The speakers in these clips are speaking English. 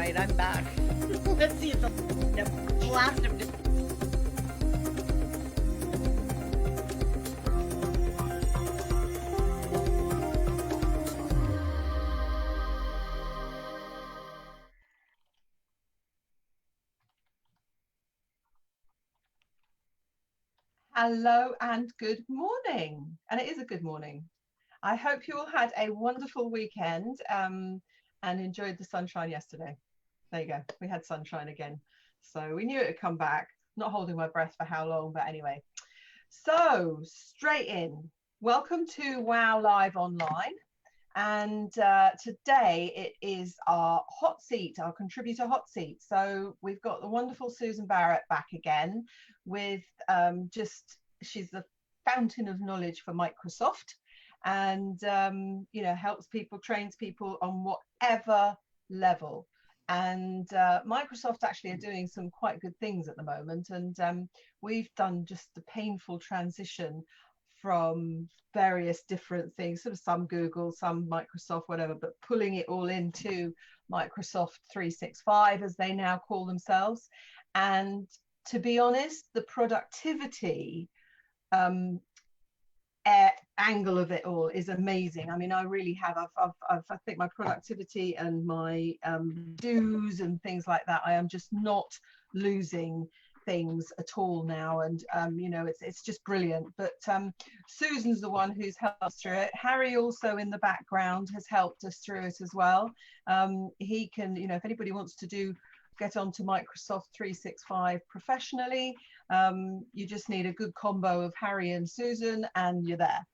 right, I'm back. Let's see if the blast of this. Hello and good morning. And it is a good morning. I hope you all had a wonderful weekend and enjoyed the sunshine yesterday. There you go. We had sunshine again. So we knew it would come back. Not holding my breath for how long, but anyway. So straight in. Welcome to Wow Live Online. And today it is our hot seat, our contributor hot seat. So we've got the wonderful Susan Barrett back again with she's the fountain of knowledge for Microsoft, and helps people, trains people on whatever level. And Microsoft actually are doing some quite good things at the moment, and we've done just the painful transition from various different things, sort of some Google, some Microsoft, whatever, but pulling it all into Microsoft 365, as they now call themselves. And to be honest, the productivity angle of it all is amazing. I mean, I really have, I think my productivity and my dues and things like that, I am just not losing things at all now, and it's just brilliant. But Susan's the one who's helped us through it. Harry also in the background has helped us through it as well. He can, if anybody wants to get onto Microsoft 365 professionally, you just need a good combo of Harry and Susan and you're there.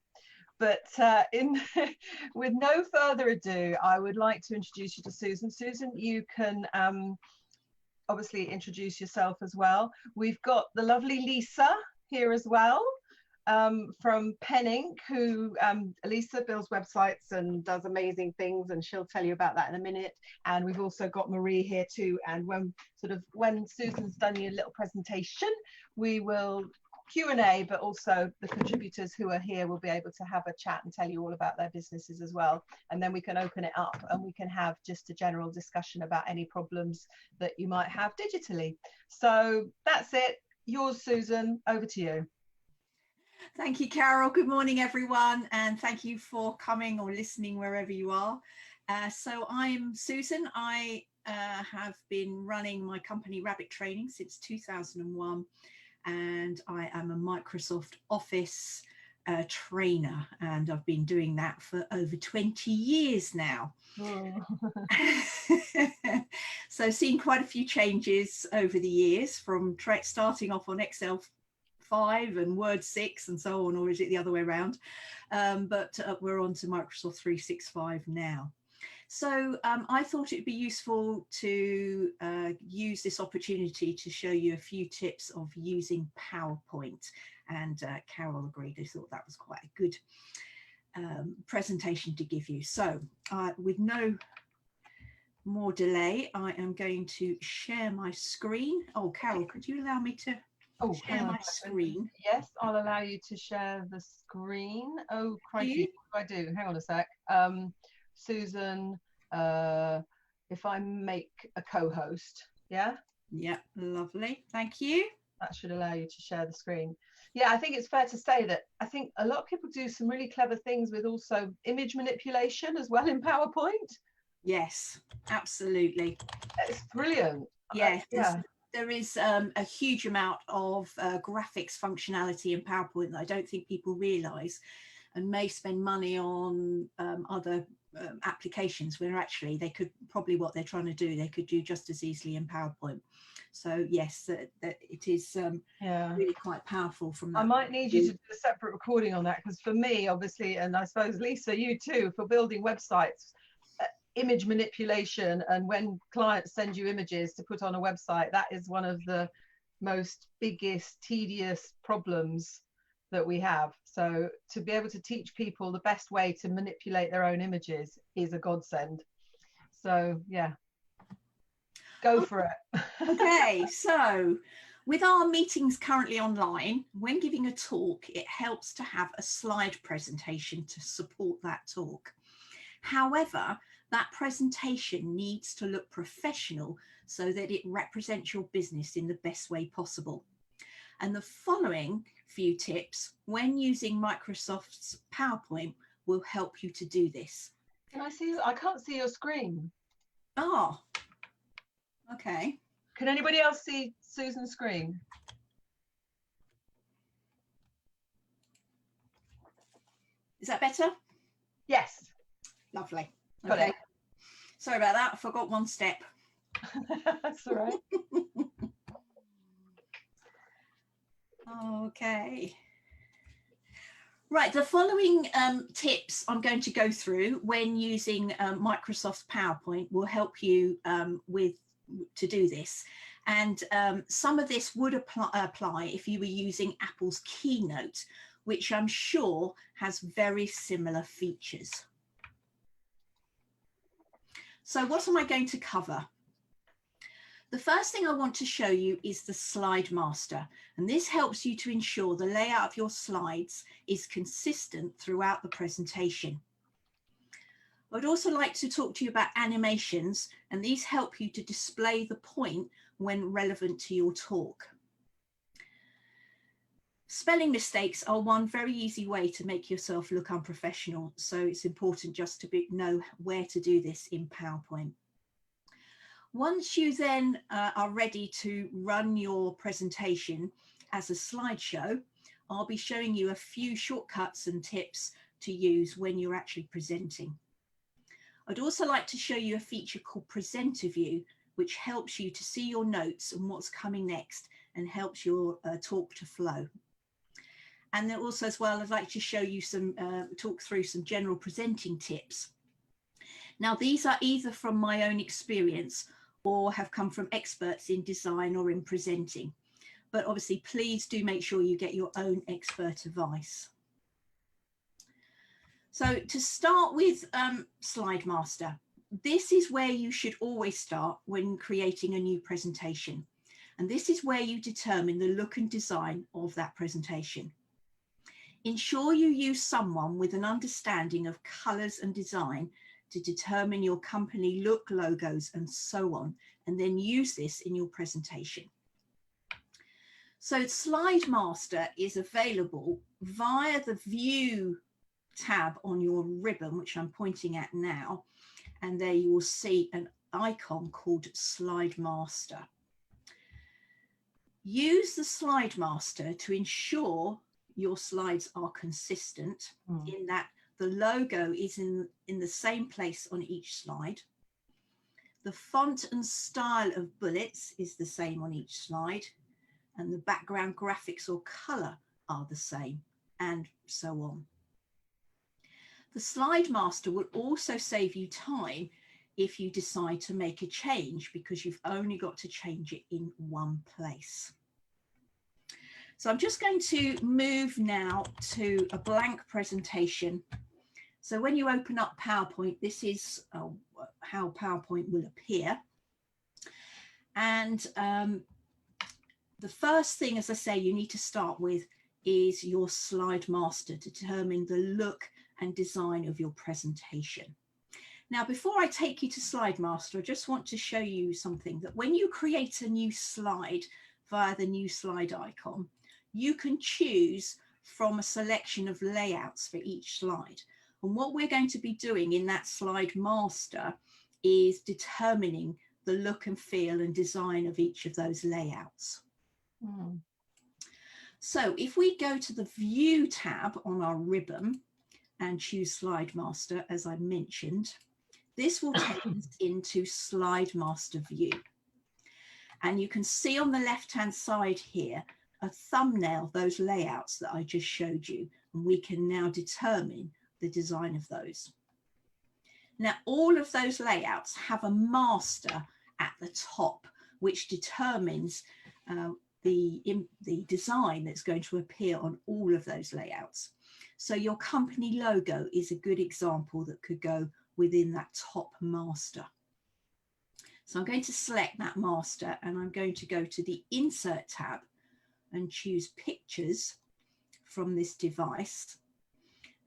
But with no further ado, I would like to introduce you to Susan. Susan, you can obviously introduce yourself as well. We've got the lovely Lisa here as well, from Pen Inc, who Lisa builds websites and does amazing things, and she'll tell you about that in a minute. And we've also got Marie here too, and when Susan's done your little presentation, we will Q&A, but also the contributors who are here will be able to have a chat and tell you all about their businesses as well. And then we can open it up and we can have just a general discussion about any problems that you might have digitally. So that's it. Yours, Susan, over to you. Thank you, Carol. Good morning, everyone, and thank you for coming or listening wherever you are. So I'm Susan. I have been running my company Rabbit Training since 2001, and I am a Microsoft Office trainer, and I've been doing that for over 20 years now. Oh. So seen quite a few changes over the years, from starting off on Excel 5 and Word 6 and so on, or is it the other way around? But we're on to Microsoft 365 now. So I thought it'd be useful to use this opportunity to show you a few tips of using PowerPoint, and Carol agreed. I thought that was quite a good presentation to give you. So with no more delay, I am going to share my screen. Oh, Carol, could you allow me to share my screen? Yes, I'll allow you to share the screen. Oh, crikey, what do I do? Hang on a sec. Susan, if I make a co-host, yeah? Yeah, lovely, thank you. That should allow you to share the screen. Yeah, I think it's fair to say that I think a lot of people do some really clever things with also image manipulation as well in PowerPoint. Yes, absolutely. It's brilliant. Yes, there is a huge amount of graphics functionality in PowerPoint that I don't think people realise, and may spend money on other applications where actually they could probably, what they're trying to do, they could do just as easily in PowerPoint. So yes, it is really quite powerful from that. I might need you to do a separate recording on that, because for me, obviously, and I suppose Lisa, you too, for building websites, image manipulation, and when clients send you images to put on a website, that is one of the most biggest tedious problems that we have. So to be able to teach people the best way to manipulate their own images is a godsend. So yeah, go for it. Okay, so with our meetings currently online, when giving a talk, it helps to have a slide presentation to support that talk. However, that presentation needs to look professional so that it represents your business in the best way possible. And the following few tips when using Microsoft's PowerPoint will help you to do this. Can I see? I can't see your screen. Oh, okay. Can anybody else see Susan's screen? Is that better? Yes. Lovely. Got Okay. it. Sorry about that. I forgot one step. That's all right. Okay. Right, the following tips I'm going to go through when using Microsoft PowerPoint will help you to do this. And some of this would apply if you were using Apple's Keynote, which I'm sure has very similar features. So what am I going to cover? The first thing I want to show you is the Slide Master, and this helps you to ensure the layout of your slides is consistent throughout the presentation. I'd also like to talk to you about animations, and these help you to display the point when relevant to your talk. Spelling mistakes are one very easy way to make yourself look unprofessional, so it's important just to know where to do this in PowerPoint. Once you then are ready to run your presentation as a slideshow, I'll be showing you a few shortcuts and tips to use when you're actually presenting. I'd also like to show you a feature called Presenter View, which helps you to see your notes and what's coming next and helps your talk to flow. And then also as well, I'd like to show you some, talk through some general presenting tips. Now, these are either from my own experience or have come from experts in design or in presenting. But obviously, please do make sure you get your own expert advice. So to start with Slide Master, this is where you should always start when creating a new presentation. And this is where you determine the look and design of that presentation. Ensure you use someone with an understanding of colours and design to determine your company look, logos, and so on, and then use this in your presentation. So Slide Master is available via the View tab on your ribbon, which I'm pointing at now, and there you will see an icon called Slide Master. Use the Slide Master to ensure your slides are consistent in that the logo is in the same place on each slide. The font and style of bullets is the same on each slide, and the background graphics or color are the same, and so on. The Slide Master will also save you time if you decide to make a change, because you've only got to change it in one place. So I'm just going to move now to a blank presentation. So when you open up PowerPoint, this is how PowerPoint will appear. And the first thing, as I say, you need to start with is your Slide Master to determine the look and design of your presentation. Now, before I take you to Slide Master, I just want to show you something, that when you create a new slide via the new slide icon, you can choose from a selection of layouts for each slide. And what we're going to be doing in that Slide Master is determining the look and feel and design of each of those layouts. So if we go to the View tab on our ribbon and choose Slide Master, as I mentioned, this will take us into Slide Master View. And you can see on the left-hand side here a thumbnail of those layouts that I just showed you, and we can now determine the design of those. Now, all of those layouts have a master at the top, which determines the design that's going to appear on all of those layouts. So your company logo is a good example that could go within that top master. So I'm going to select that master, and I'm going to go to the Insert tab and choose Pictures from this device.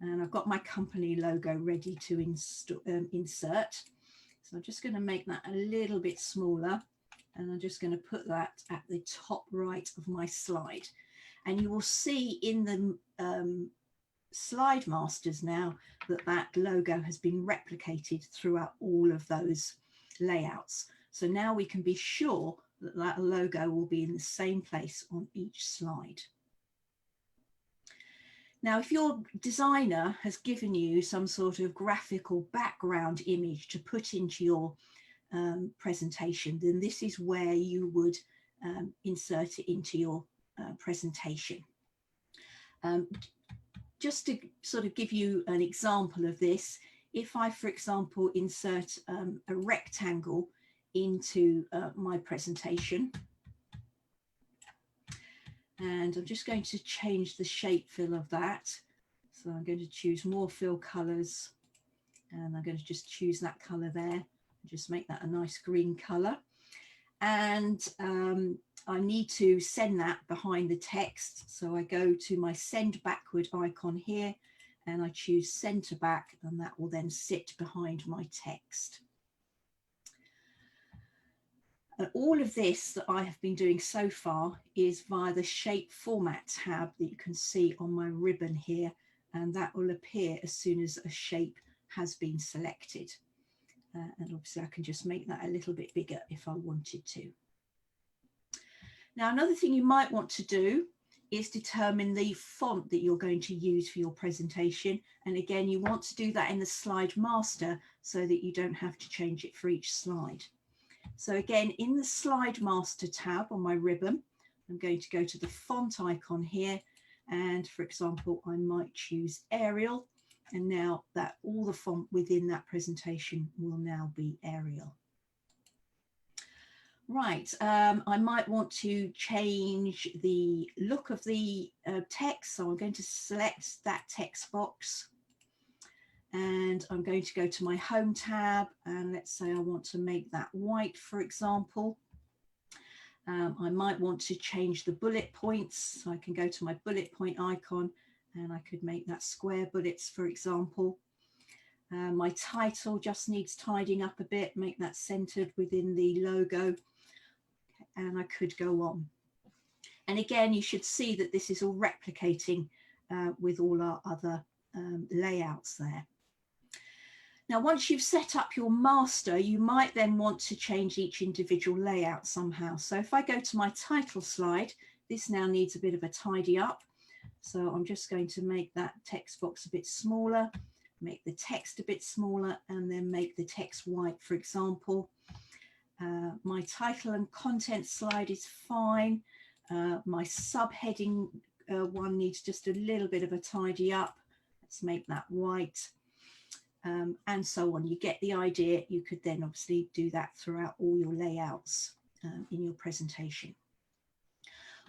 And I've got my company logo ready to insert. So I'm just going to make that a little bit smaller, and I'm just going to put that at the top right of my slide. And you will see in the slide masters now that that logo has been replicated throughout all of those layouts. So now we can be sure that that logo will be in the same place on each slide. Now, if your designer has given you some sort of graphical background image to put into your presentation, then this is where you would insert it into your presentation. Just to sort of give you an example of this, if I, for example, insert a rectangle into my presentation, and I'm just going to change the shape fill of that. So I'm going to choose more fill colors, and I'm going to just choose that color there and just make that a nice green color. And I need to send that behind the text. So I go to my send backward icon here, and I choose center back, and that will then sit behind my text. And all of this that I have been doing so far is via the shape format tab that you can see on my ribbon here, and that will appear as soon as a shape has been selected. And obviously I can just make that a little bit bigger if I wanted to. Now, another thing you might want to do is determine the font that you're going to use for your presentation. And again, you want to do that in the slide master so that you don't have to change it for each slide. So again, in the slide master tab on my ribbon, I'm going to go to the font icon here. And for example, I might choose Arial. And now that all the font within that presentation will now be Arial. Right, I might want to change the look of the text. So I'm going to select that text box. And I'm going to go to my home tab, and let's say I want to make that white, for example. I might want to change the bullet points. So I can go to my bullet point icon, and I could make that square bullets, for example. My title just needs tidying up a bit, make that centered within the logo, and I could go on. And again, you should see that this is all replicating with all our other layouts there. Now, once you've set up your master, you might then want to change each individual layout somehow. So if I go to my title slide, this now needs a bit of a tidy up. So I'm just going to make that text box a bit smaller, make the text a bit smaller, and then make the text white, for example. My title and content slide is fine. My subheading one needs just a little bit of a tidy up. Let's make that white. And so on. You get the idea. You could then obviously do that throughout all your layouts in your presentation.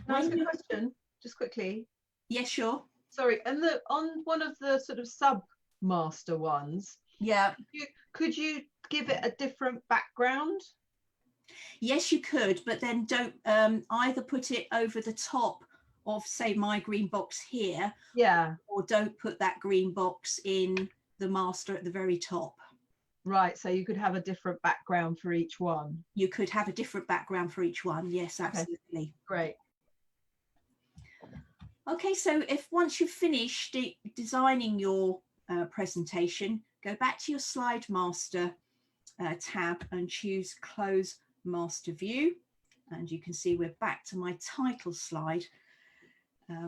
Can I ask a question, just quickly? Yes, sure. Sorry, and on one of the sort of sub-master ones, yeah, could you give it a different background? Yes, you could, but then don't either put it over the top of, say, my green box here, yeah, or don't put that green box in the master at the very top. Right, so you could have a different background for each one. You could have a different background for each one. Yes, absolutely. Okay. Great. Okay, so if once you've finished designing your presentation, go back to your slide master tab and choose close master view. And you can see we're back to my title slide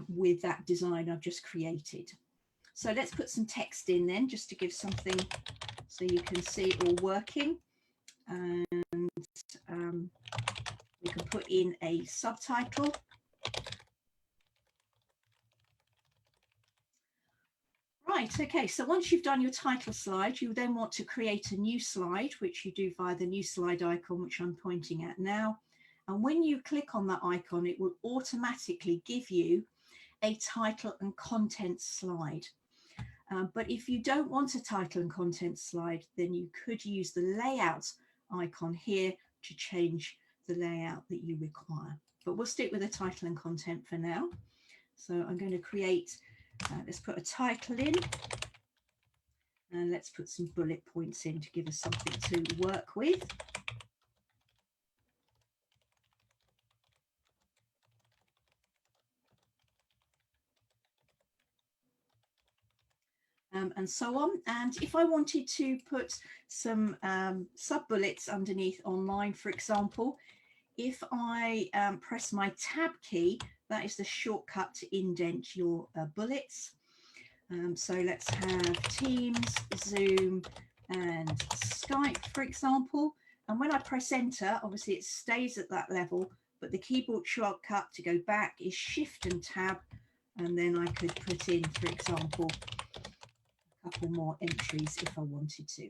with that design I've just created. So let's put some text in then, just to give something so you can see it all working. And we can put in a subtitle. Right, okay, so once you've done your title slide, you then want to create a new slide, which you do via the new slide icon, which I'm pointing at now. And when you click on that icon, it will automatically give you a title and content slide. But if you don't want a title and content slide, then you could use the layout icon here to change the layout that you require. But we'll stick with the title and content for now. So I'm going to create, let's put a title in. And let's put some bullet points in to give us something to work with. And so on. And if I wanted to put some sub-bullets underneath online, for example, if I press my tab key, that is the shortcut to indent your bullets. So let's have Teams, Zoom, and Skype, for example. And when I press enter, obviously it stays at that level, but the keyboard shortcut to go back is Shift and Tab. And then I could put in, for example, a couple more entries if I wanted to.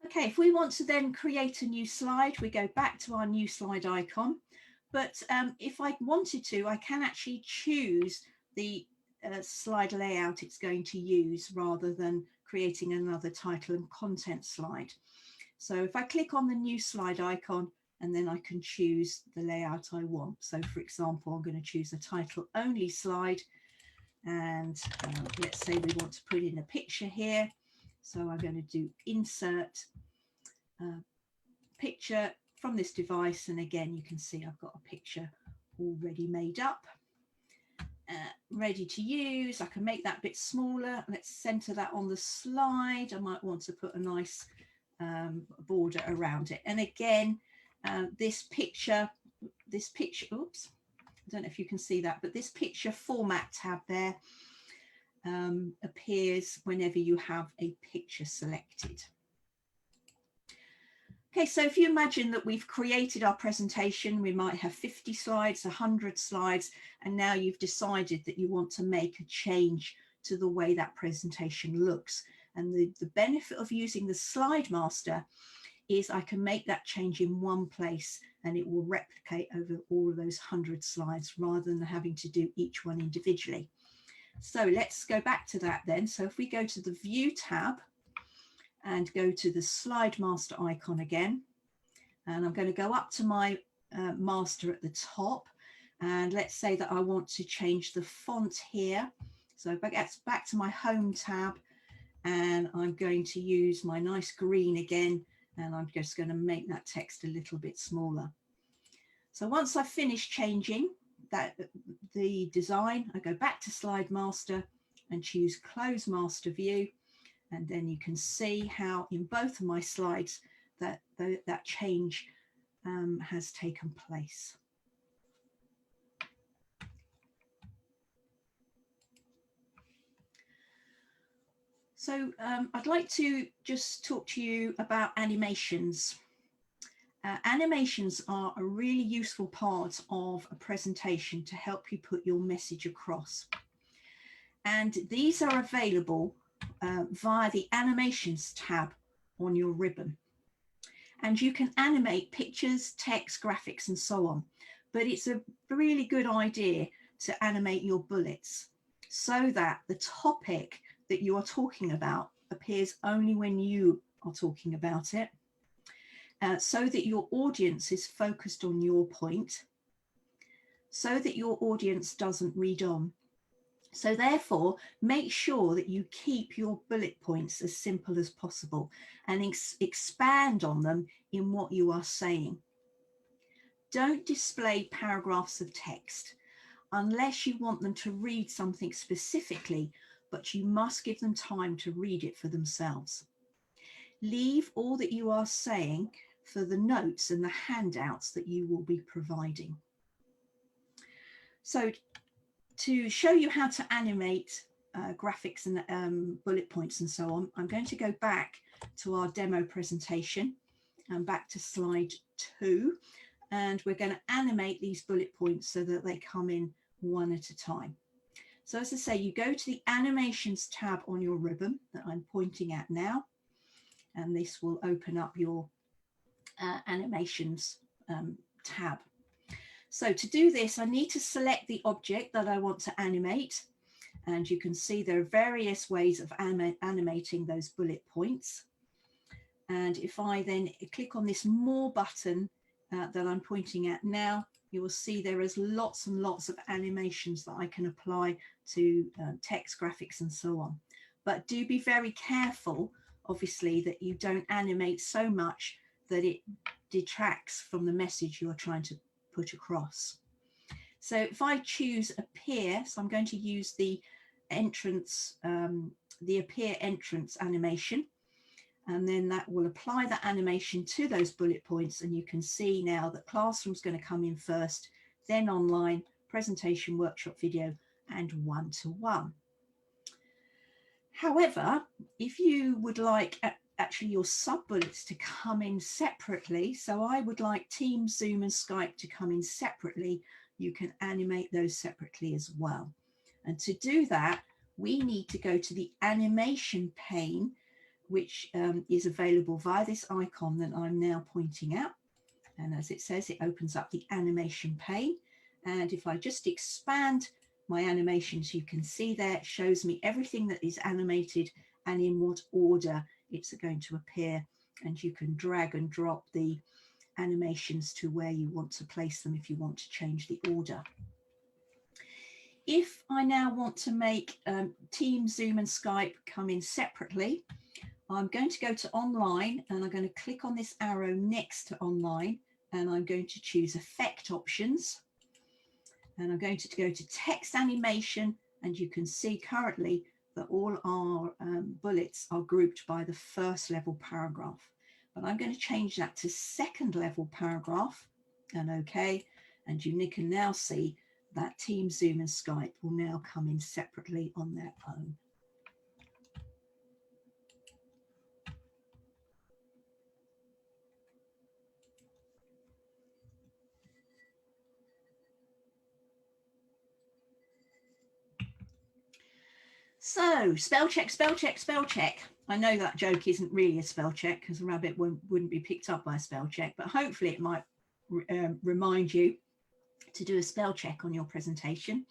Okay, if we want to then create a new slide, we go back to our new slide icon. But if I wanted to, I can actually choose the slide layout it's going to use rather than creating another title and content slide. So if I click on the new slide icon, and then I can choose the layout I want. So for example, I'm going to choose a title only slide. And let's say we want to put in a picture here. So I'm going to do insert picture from this device. And again, you can see I've got a picture already made up, ready to use. I can make that a bit smaller. Let's center that on the slide. I might want to put a nice border around it. And again, this picture, oops, I don't know if you can see that, but this picture format tab there appears whenever you have a picture selected. Okay, so if you imagine that we've created our presentation, we might have 50 slides, 100 slides, and now you've decided that you want to make a change to the way that presentation looks. And the benefit of using the Slide Master is I can make that change in one place and it will replicate over all of those 100 slides rather than having to do each one individually. So let's go back to that then. So if we go to the View tab and go to the Slide Master icon again, and I'm going to go up to my master at the top, and let's say that I want to change the font here. So back to my Home tab, and I'm going to use my nice green again, and I'm just going to make that text a little bit smaller. So once I've finished changing the design, I go back to Slide Master and choose Close Master View. And then you can see how in both of my slides that change has taken place. So I'd like to just talk to you about animations. Animations are a really useful part of a presentation to help you put your message across. And these are available via the Animations tab on your ribbon. And you can animate pictures, text, graphics, and so on. But it's a really good idea to animate your bullets so that the topic that you are talking about appears only when you are talking about it, so that your audience is focused on your point, so that your audience doesn't read on. So therefore, make sure that you keep your bullet points as simple as possible and expand on them in what you are saying. Don't display paragraphs of text unless you want them to read something specifically, but you must give them time to read it for themselves. Leave all that you are saying for the notes and the handouts that you will be providing. So to show you how to animate graphics and bullet points and so on, I'm going to go back to our demo presentation and back to slide 2, and we're going to animate these bullet points so that they come in one at a time. So as I say, you go to the Animations tab on your ribbon that I'm pointing at now, and this will open up your Animations tab. So to do this, I need to select the object that I want to animate. And you can see there are various ways of animating those bullet points. And if I then click on this More button that I'm pointing at now, you will see there is lots and lots of animations that I can apply to text, graphics, and so on. but do be very careful, obviously, that you don't animate so much that it detracts from the message you're trying to put across. So if I choose appear, so I'm going to use the entrance, the appear entrance animation, and then that will apply that animation to those bullet points. And you can see now that classroom's going to come in first, then online, presentation, workshop video, and one-to-one. However, if you would like actually your sub-bullets to come in separately, so I would like Teams, Zoom and Skype to come in separately, you can animate those separately as well. And to do that, we need to go to the animation pane, which is available via this icon that I'm now pointing out. And as it says, it opens up the animation pane. And if I just expand my animations, you can see there, it shows me everything that is animated and in what order it's going to appear. And you can drag and drop the animations to where you want to place them if you want to change the order. If I now want to make Teams, Zoom and Skype come in separately, I'm going to go to online and I'm going to click on this arrow next to online, and I'm going to choose effect options, and I'm going to go to text animation, and you can see currently that all our bullets are grouped by the first level paragraph, but I'm going to change that to second level paragraph and OK, and you can now see that Teams, Zoom and Skype will now come in separately on their own. So spell check, spell check, spell check. I know that joke isn't really a spell check because a rabbit wouldn't be picked up by a spell check, but hopefully it might remind you to do a spell check on your presentation.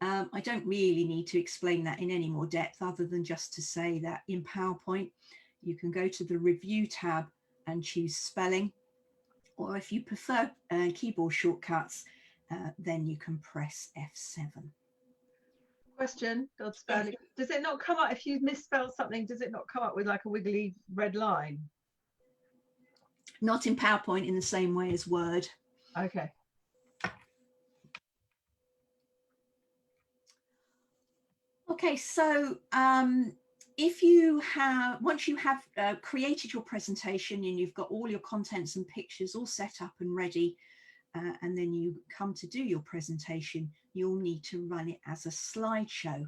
I don't really need to explain that in any more depth other than just to say that in PowerPoint, you can go to the review tab and choose spelling, or if you prefer keyboard shortcuts, then you can press F7. Question, Godspell, does it not come up if you misspell something? Does it not come up with like a wiggly red line? Not in PowerPoint in the same way as Word. Okay. Okay, so if you have, once you have created your presentation and you've got all your contents and pictures all set up and ready, and then you come to do your presentation, you'll need to run it as a slideshow.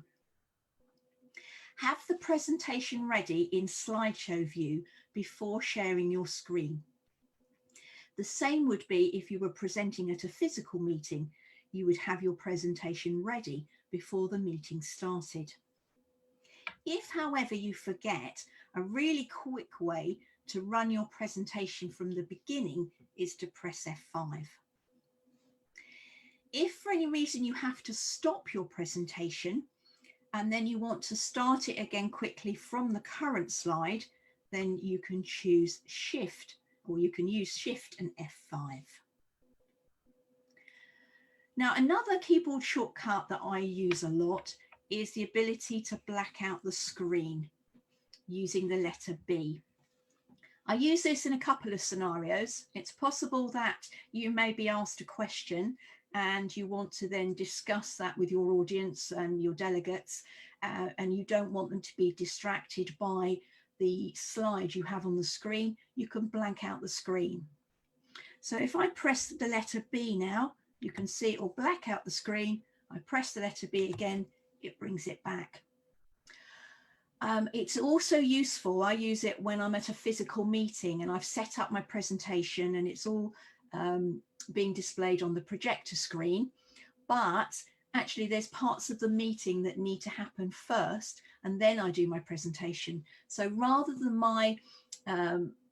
Have the presentation ready in slideshow view before sharing your screen. The same would be if you were presenting at a physical meeting, you would have your presentation ready before the meeting started. If, however, you forget, a really quick way to run your presentation from the beginning is to press F5. If for any reason you have to stop your presentation and then you want to start it again quickly from the current slide, then you can choose Shift, or you can use Shift and F5. Now, another keyboard shortcut that I use a lot is the ability to black out the screen using the letter B. I use this in a couple of scenarios. It's possible that you may be asked a question and you want to then discuss that with your audience and your delegates, and you don't want them to be distracted by the slide you have on the screen. You can blank out the screen. So if I press the letter B now, you can see it will black out the screen. I press the letter B again, it brings it back. It's also useful, I use it when I'm at a physical meeting and I've set up my presentation and it's all being displayed on the projector screen, but actually there's parts of the meeting that need to happen first and then I do my presentation. So rather than my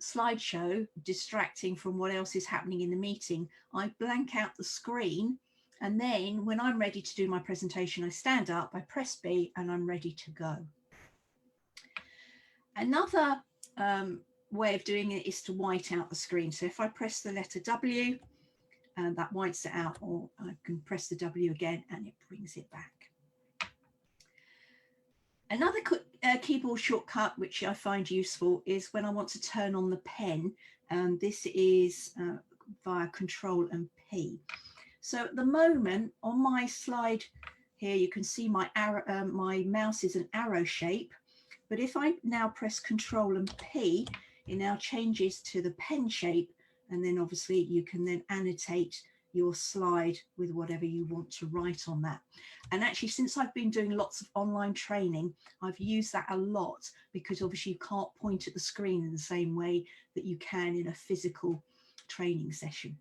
slideshow distracting from what else is happening in the meeting, I blank out the screen, and then when I'm ready to do my presentation, I stand up, I press B and I'm ready to go. Another way of doing it is to white out the screen. So if I press the letter W, that whites it out, or I can press the W again and it brings it back. Another keyboard shortcut which I find useful is when I want to turn on the pen. This is via Control and P. So at the moment on my slide here, you can see my arrow, my mouse is an arrow shape. But if I now press Control and P, it now changes to the pen shape, and then obviously you can then annotate your slide with whatever you want to write on that. And actually, since I've been doing lots of online training, I've used that a lot, because obviously you can't point at the screen in the same way that you can in a physical training session.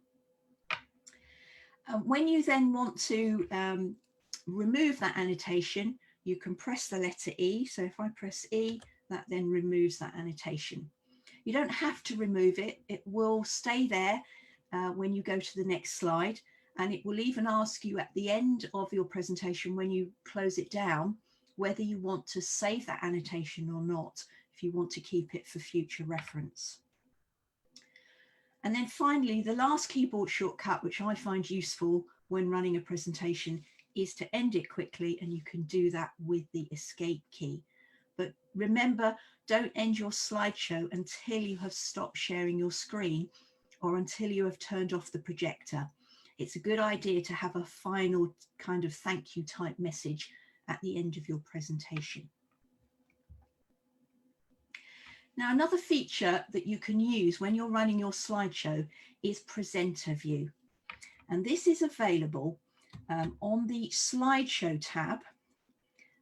When you then want to remove that annotation, you can press the letter E. So if I press E, that then removes that annotation. You don't have to remove it. It will stay there when you go to the next slide. And it will even ask you at the end of your presentation, when you close it down, whether you want to save that annotation or not, if you want to keep it for future reference. And then finally, the last keyboard shortcut, which I find useful when running a presentation, is to end it quickly, and you can do that with the escape key. But remember, don't end your slideshow until you have stopped sharing your screen or until you have turned off the projector. It's a good idea to have a final kind of thank you type message at the end of your presentation. Now, another feature that you can use when you're running your slideshow is presenter view. And this is available on the slideshow tab.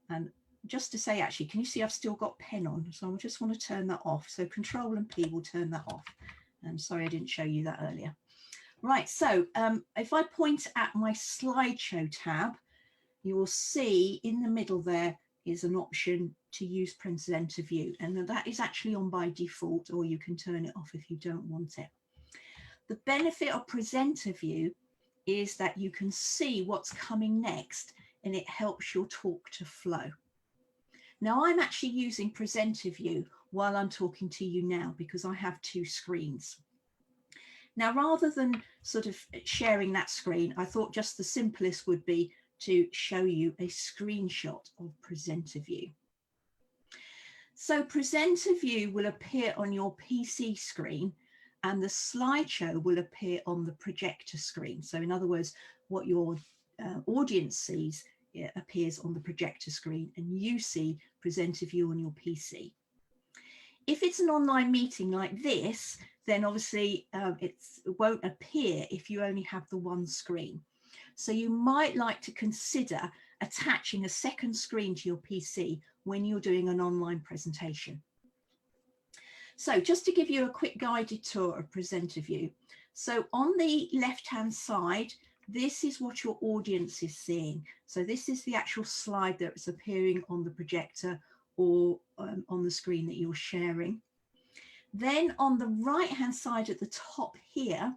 And just to say, actually, can you see I've still got pen on? So I just want to turn that off. So Control and P will turn that off. I'm sorry I didn't show you that earlier. Right, so if I point at my slideshow tab, you will see in the middle there is an option to use presenter view, and that is actually on by default, or you can turn it off if you don't want it. The benefit of presenter view is that you can see what's coming next, and it helps your talk to flow. Now, I'm actually using presenter view while I'm talking to you now because I have two screens. Now, rather than sort of sharing that screen, I thought just the simplest would be to show you a screenshot of presenter view. So presenter view will appear on your PC screen, and the slideshow will appear on the projector screen. So in other words, what your audience sees appears on the projector screen, and you see presenter view on your PC. If it's an online meeting like this, then obviously it won't appear if you only have the one screen. So you might like to consider attaching a second screen to your PC when you're doing an online presentation. So just to give you a quick guided tour of presenter view. So on the left-hand side, this is what your audience is seeing. So this is the actual slide that's appearing on the projector or on the screen that you're sharing. Then on the right-hand side at the top here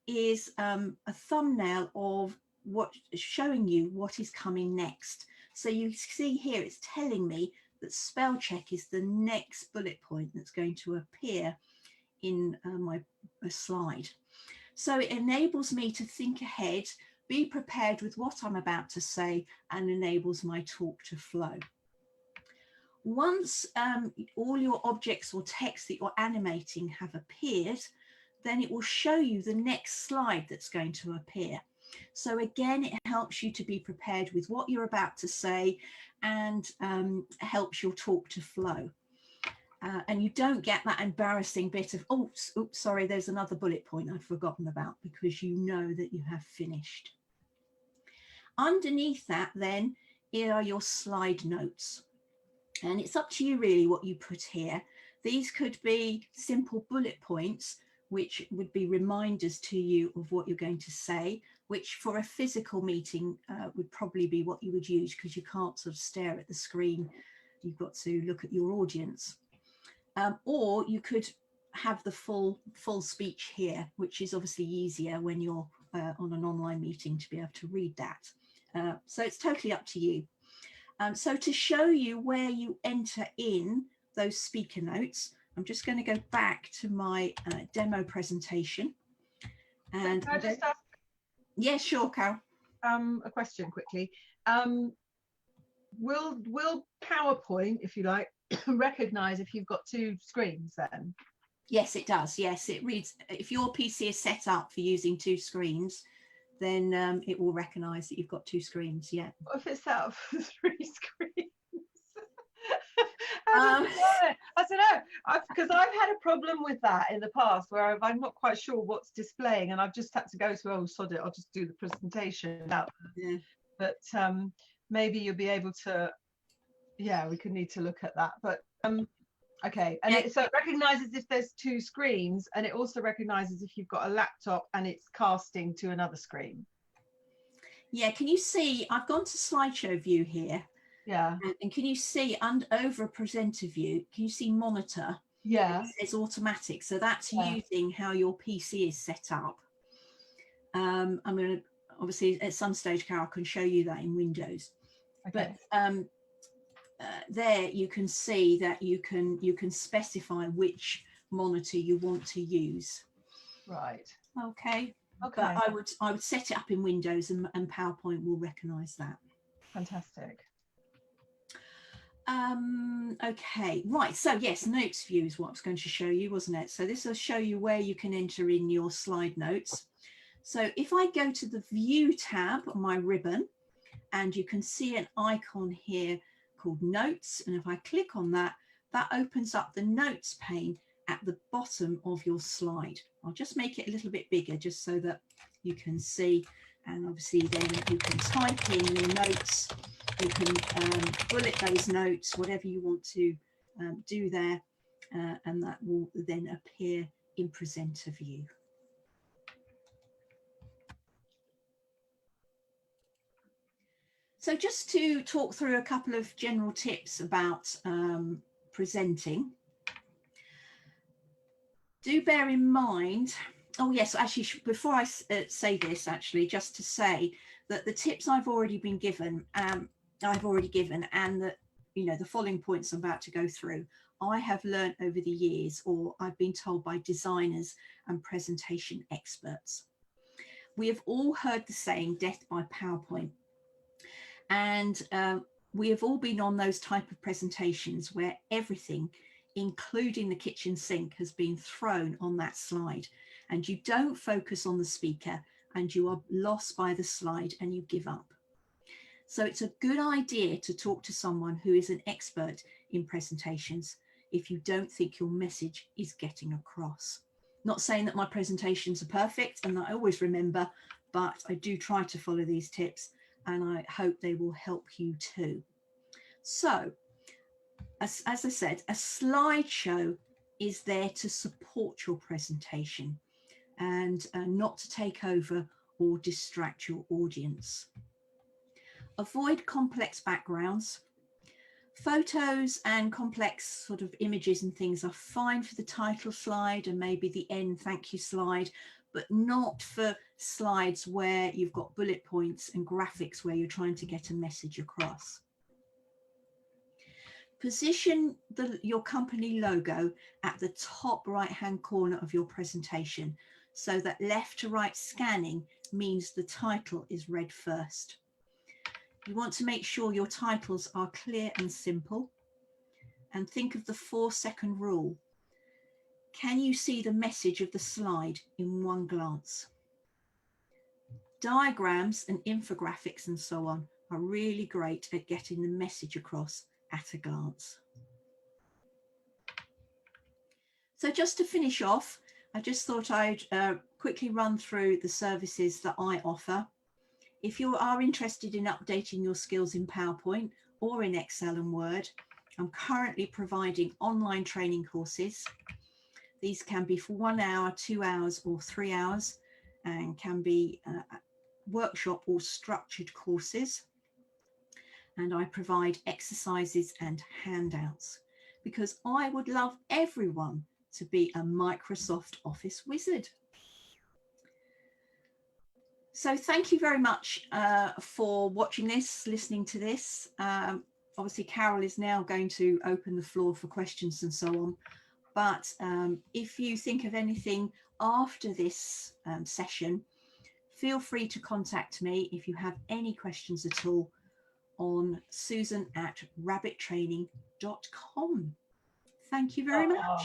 is a thumbnail of what is showing you what is coming next. So you see here, it's telling me that spell check is the next bullet point that's going to appear in my slide. So it enables me to think ahead, be prepared with what I'm about to say, and enables my talk to flow. Once all your objects or text that you're animating have appeared, then it will show you the next slide that's going to appear. So again, it helps you to be prepared with what you're about to say, and helps your talk to flow. And you don't get that embarrassing bit of, oh, oops, sorry, there's another bullet point I've forgotten about, because you know that you have finished. Underneath that, then, here are your slide notes. And it's up to you really what you put here. These could be simple bullet points, which would be reminders to you of what you're going to say, which for a physical meeting would probably be what you would use, because you can't sort of stare at the screen. You've got to look at your audience. Or you could have the full speech here, which is obviously easier when you're on an online meeting to be able to read that. So it's totally up to you. So to show you where you enter in those speaker notes, I'm just going to go back to my demo presentation. And can I just ask? Yeah, sure, Carol. A question quickly. will PowerPoint, if you like, recognize if you've got two screens then? Yes, it does. Yes, it reads. If your PC is set up for using two screens, then it will recognize that you've got two screens. Yeah. What if it's set up for three screens? Um, I don't know, because I've had a problem with that in the past where I'm not quite sure what's displaying, and I've just had to go to, oh sod it, I'll just do the presentation out. Yeah. But maybe you'll be able to, yeah, we could need to look at that. But okay, and Yeah. so it recognizes if there's two screens, and it also recognizes if you've got a laptop and it's casting to another screen. Yeah, can you see, I've gone to slideshow view here. Yeah. And can you see over a presenter view, can you see monitor? Yeah. It's automatic. So that's Yeah. using how your PC is set up. I'm going to, obviously at some stage, Carol, can show you that in Windows. Okay. But there you can see that you can specify which monitor you want to use. Right. Okay. Okay. But I would set it up in Windows, and PowerPoint will recognize that. Fantastic. Okay, right, so yes, notes view is what I was going to show you, wasn't it? So this will show you where you can enter in your slide notes. So if I go to the view tab on my ribbon, and you can see an icon here called notes, and if I click on that, that opens up the notes pane at the bottom of your slide. I'll just make it a little bit bigger just so that you can see, and obviously then you can type in your notes. You can bullet those notes, whatever you want to do there, and that will then appear in presenter view. So just to talk through a couple of general tips about presenting, do bear in mind, oh yes, actually before I say this, actually just to say that the tips I've already given, and that, you know, the following points I'm about to go through, I have learned over the years, or I've been told by designers and presentation experts. We have all heard the saying, death by PowerPoint. And we have all been on those type of presentations where everything, including the kitchen sink, has been thrown on that slide, and you don't focus on the speaker and you are lost by the slide and you give up. So it's a good idea to talk to someone who is an expert in presentations if you don't think your message is getting across. Not saying that my presentations are perfect and that I always remember, but I do try to follow these tips, and I hope they will help you too. So, as I said, a slideshow is there to support your presentation and not to take over or distract your audience. Avoid complex backgrounds. Photos and complex sort of images and things are fine for the title slide and maybe the end thank you slide, but not for slides where you've got bullet points and graphics where you're trying to get a message across. Position your company logo at the top right-hand corner of your presentation so that left to right scanning means the title is read first. You want to make sure your titles are clear and simple, and think of the 4-second rule. Can you see the message of the slide in one glance? Diagrams and infographics and so on are really great at getting the message across at a glance. So just to finish off, I just thought I'd quickly run through the services that I offer. If you are interested in updating your skills in PowerPoint or in Excel and Word, I'm currently providing online training courses. These can be for 1 hour, 2 hours, or 3 hours, and can be workshop or structured courses. And I provide exercises and handouts because I would love everyone to be a Microsoft Office wizard. So thank you very much for watching this, listening to this. Obviously, Carol is now going to open the floor for questions and so on. But if you think of anything after this session, feel free to contact me if you have any questions at all on susan@rabbittraining.com. Thank you very much.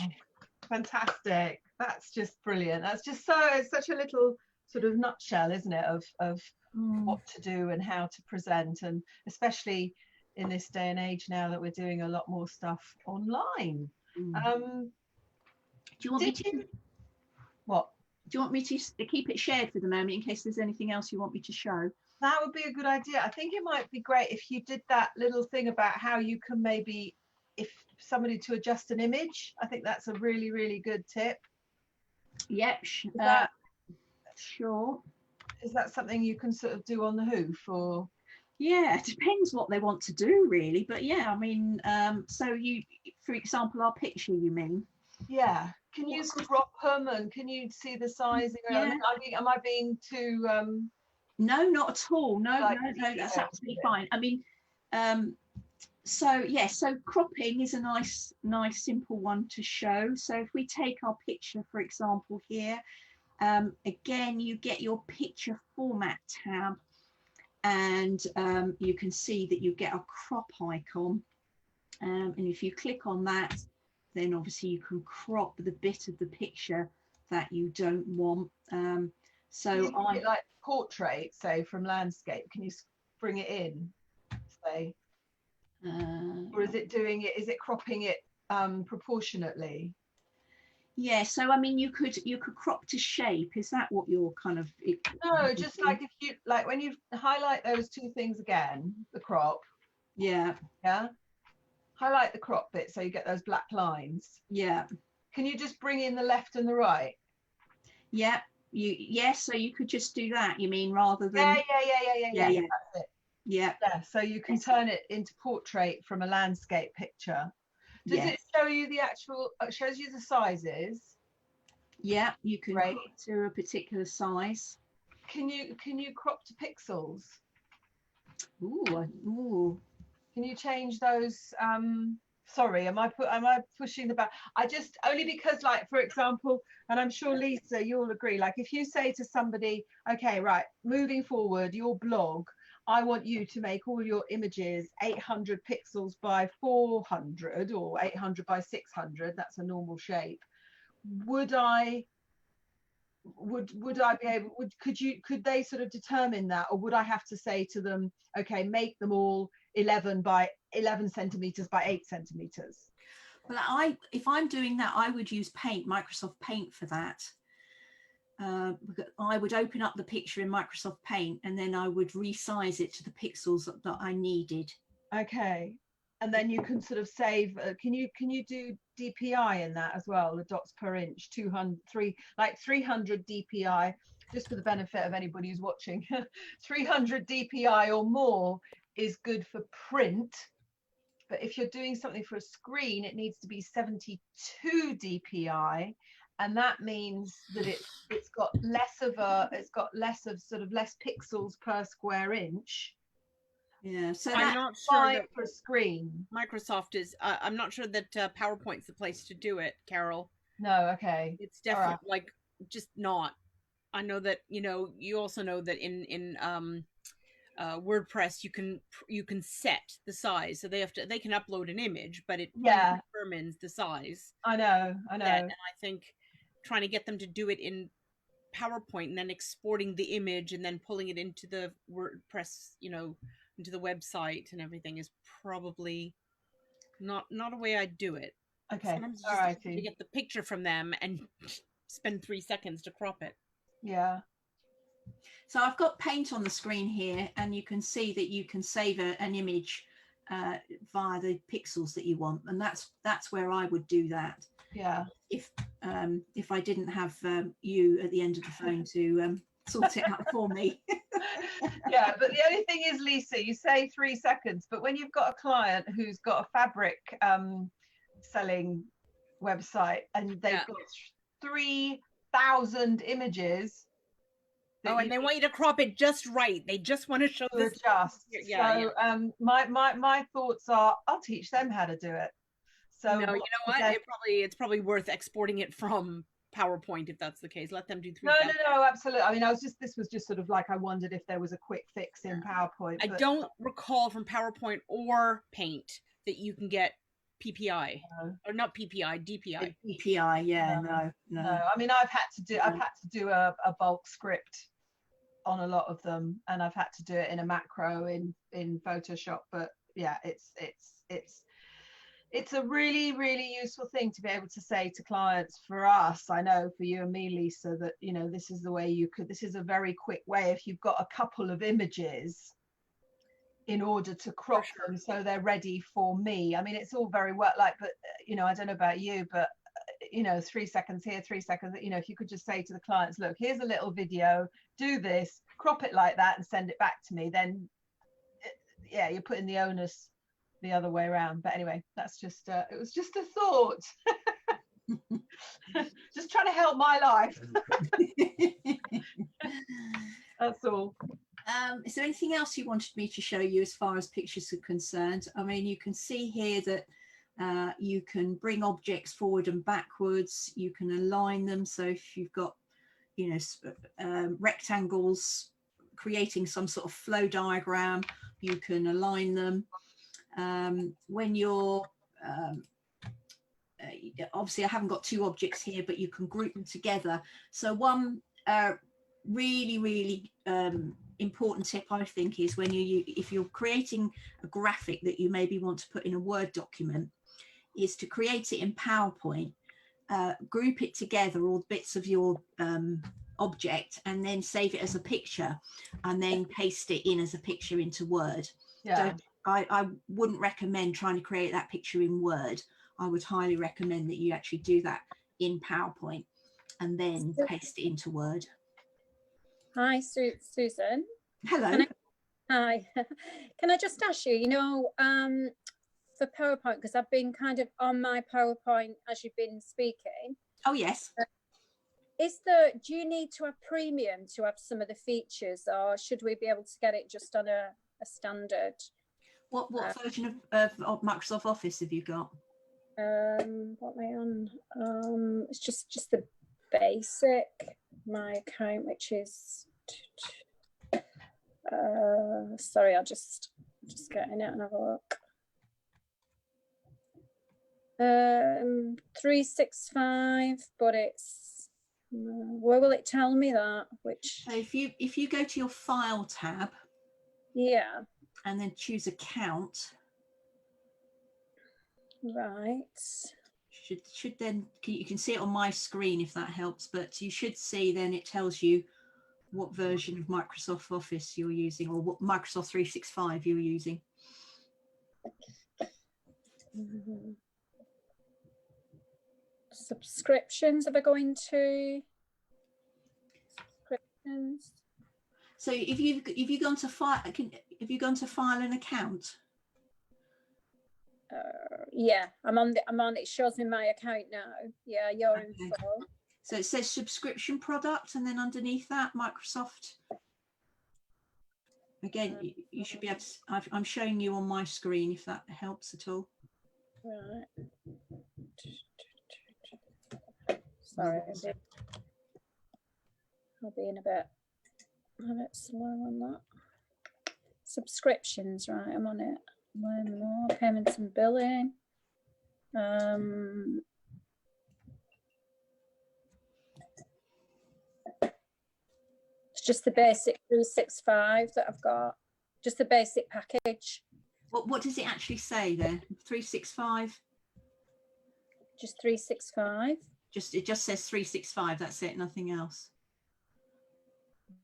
Fantastic. That's just brilliant. That's just it's such a little sort of nutshell, isn't it, of what to do and how to present, and especially in this day and age now that we're doing a lot more stuff online. Do you want me to? What? Do you want me to keep it shared for the moment in case there's anything else you want me to show? That would be a good idea. I think it might be great if you did that little thing about how you can maybe, if somebody to adjust an image. I think that's a really, really good tip. Yep. Sure. Is that something you can sort of do on the hoof, or? Yeah, it depends what they want to do, really. But yeah, I mean, so you, for example, our picture, you mean? Yeah. Can you crop them, and can you see the sizing? Yeah. Am I being too? No, not at all. No, like, no, that's absolutely fine. I mean, so yeah, so cropping is a nice simple one to show. So if we take our picture, for example, here, again, you get your picture format tab, and you can see that you get a crop icon, and if you click on that, then obviously you can crop the bit of the picture that you don't want. So I like portrait, say, from landscape. Can you bring it in, say, or is it doing it? Is it cropping it proportionately? Yeah, so I mean, you could crop to shape. Is that what you're kind of? No, just like if you like when you highlight those two things again, the crop. Yeah. Yeah. Highlight the crop bit so you get those black lines. Yeah. Can you just bring in the left and the right? Yeah. So you could just do that, you mean, rather than yeah. Yeah. That's it. Yeah. So you can turn it into portrait from a landscape picture. Does it show you the actual? It shows you the sizes. Yeah, you can crop to a particular size. Can you crop to pixels? Ooh. Can you change those? Sorry, am I pushing the back? I just, only because, like, for example, and I'm sure Lisa, you'll agree, like if you say to somebody, okay, right, moving forward, your blog, I want you to make all your images 800 pixels by 400 or 800 by 600, that's a normal shape. Would I be able, could they sort of determine that, or would I have to say to them, okay, make them all 11 by 11 centimeters by 8 centimeters? Well, if I'm doing that, I would use Microsoft Paint for that. I would open up the picture in Microsoft Paint, and then I would resize it to the pixels that I needed. Okay, and then you can sort of save. Can you do DPI in that as well? The dots per inch, 300 DPI. Just for the benefit of anybody who's watching, 300 DPI or more is good for print. But if you're doing something for a screen, it needs to be 72 DPI, and that means that it's got less of less pixels per square inch. Yeah, so I'm not sure that for a screen. Microsoft is. I'm not sure that PowerPoint's the place to do it, Carol. No, okay. It's definitely like just not. I know that you also know that in WordPress you can set the size, so they can upload an image, but it determines the size. I know. And I think trying to get them to do it in PowerPoint and then exporting the image and then pulling it into the WordPress, into the website and everything is probably not a way I'd do it. Okay. All right. To get the picture from them and spend 3 seconds to crop it. Yeah. So I've got Paint on the screen here, and you can see that you can save an image via the pixels that you want, and that's where I would do that. Yeah. If I didn't have you at the end of the phone to sort it out for me. Yeah, but the only thing is, Lisa, you say 3 seconds, but when you've got a client who's got a fabric selling website and they've got 3,000 images. And they want you to crop it just right. They just want to show this. My thoughts are, I'll teach them how to do it. So no, you know what? It's probably worth exporting it from PowerPoint if that's the case. Let them do No, 3,000. no, absolutely. I mean, this was just sort of like, I wondered if there was a quick fix in PowerPoint. I don't recall from PowerPoint or Paint that you can get PPI, or not PPI, DPI. DPI, yeah, no. I mean, I've had to do a bulk script on a lot of them, and I've had to do it in a macro in Photoshop. But yeah, it's a really, really useful thing to be able to say to clients. For us, I know for you and me, Lisa, that, you know, this is the way this is a very quick way, if you've got a couple of images, in order to crop them so they're ready for me. I mean, it's all very well, like, but you know, I don't know about you, but you know, 3 seconds here, 3 seconds, you know, if you could just say to the clients, look, here's a little video, do this, crop it like that and send it back to me, then yeah, you're putting the onus the other way around. But anyway, that's just it was just a thought. Just trying to help my life. That's all. Is there anything else you wanted me to show you as far as pictures are concerned? I mean, you can see here that you can bring objects forward and backwards. You can align them. So if you've got, you know, rectangles creating some sort of flow diagram, you can align them. When you're obviously I haven't got two objects here, but you can group them together. So one really important tip, I think, is when if you're creating a graphic that you maybe want to put in a Word document, is to create it in PowerPoint, group it together, all bits of your object, and then save it as a picture, and then paste it in as a picture into Word. Yeah. I wouldn't recommend trying to create that picture in Word. I would highly recommend that you actually do that in PowerPoint and then paste it into Word. Hi, Susan. Hello. Hi. Can I just ask you, you know, for PowerPoint, because I've been kind of on my PowerPoint as you've been speaking. Oh, yes. Do you need to have premium to have some of the features, or should we be able to get it just on a standard? What version of Microsoft Office have you got? What am I on? It's just the basic, my account, which is sorry, I'll just get in it and have a look. 365, but it's where will it tell me that? Which, so if you go to your File tab, yeah, and then choose Account, right, should then, you can see it on my screen if that helps, but you should see then it tells you what version of Microsoft Office you're using, or what Microsoft 365 you're using. Subscriptions, are we going to subscriptions? So if you've gone to file, have you gone to File and Account? Yeah, I'm on it shows me my account now. Yeah, your info. So it says subscription product, and then underneath that, Microsoft. Again, you should be able to, I'm showing you on my screen if that helps at all. Right. Sorry, I'll be in a bit slow on that. Subscriptions, right, I'm on it. Learn more, payments and billing. It's just the basic 365 that I've got, just the basic package. What does it actually say there? 365? Just 365. It just says 365. That's it. Nothing else.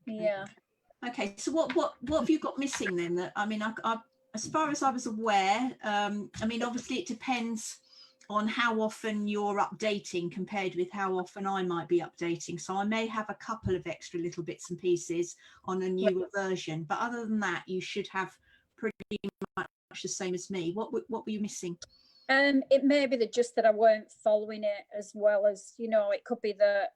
Yeah. Okay. So what have you got missing then? That, I mean, I as far as I was aware, I mean, obviously it depends on how often you're updating compared with how often I might be updating. So I may have a couple of extra little bits and pieces on a newer version, but other than that, you should have pretty much the same as me. What were you missing? It may be just that I weren't following it as well as, you know, it could be the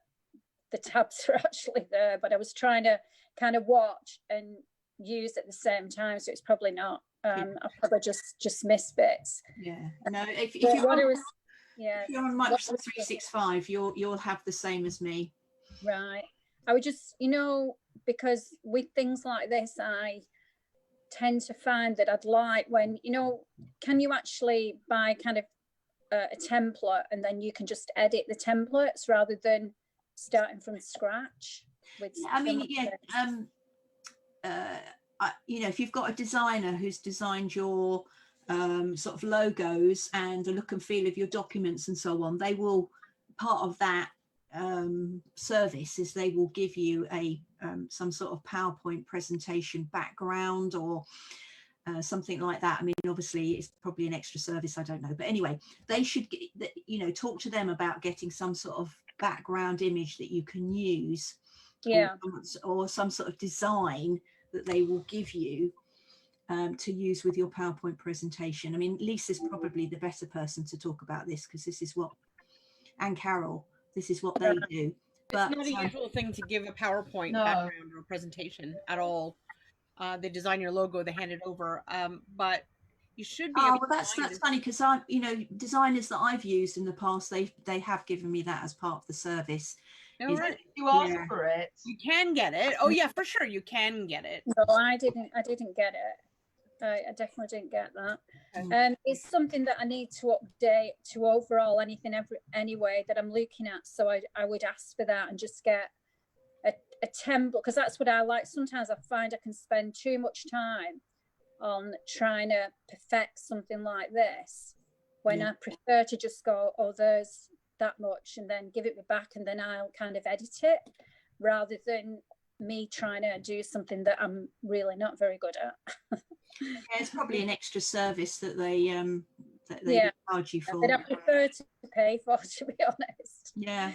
tabs are actually there, but I was trying to kind of watch and use at the same time, so it's probably not. I probably just missed bits. Yeah. No, if you Yeah. If you're on Microsoft 365, you'll have the same as me. Right. I would just, you know, because with things like this, I tend to find that I'd like when, you know, can you actually buy kind of a template and then you can just edit the templates rather than starting from scratch with I mean, you know, if you've got a designer who's designed your sort of logos and the look and feel of your documents and so on, they will, part of that service is they will give you a some sort of PowerPoint presentation background or something like that. I mean, obviously it's probably an extra service, I don't know, but anyway, they should get, you know, talk to them about getting some sort of background image that you can use, or some sort of design that they will give you to use with your PowerPoint presentation. I mean, Lisa's probably the better person to talk about this because this is what, and Carol, this is what they do. But it's not a usual thing to give a PowerPoint background or presentation at all. They design your logo, they hand it over, but you should be. Oh, well, that's funny because I, you know, designers that I've used in the past, they have given me that as part of the service. No, right. You ask for it. You can get it. Oh yeah, for sure, you can get it. No, I didn't get it. I definitely didn't get that. Okay. It's something that I need to update to overall anything anyway that I'm looking at. So I would ask for that and just get a template, because that's what I like. Sometimes I find I can spend too much time on trying to perfect something like this when I prefer to just go, oh, there's that much, and then give it back, and then I'll kind of edit it rather than me trying to do something that I'm really not very good at. Yeah, it's probably an extra service that they charge you for. That I prefer to pay for, to be honest. Yeah.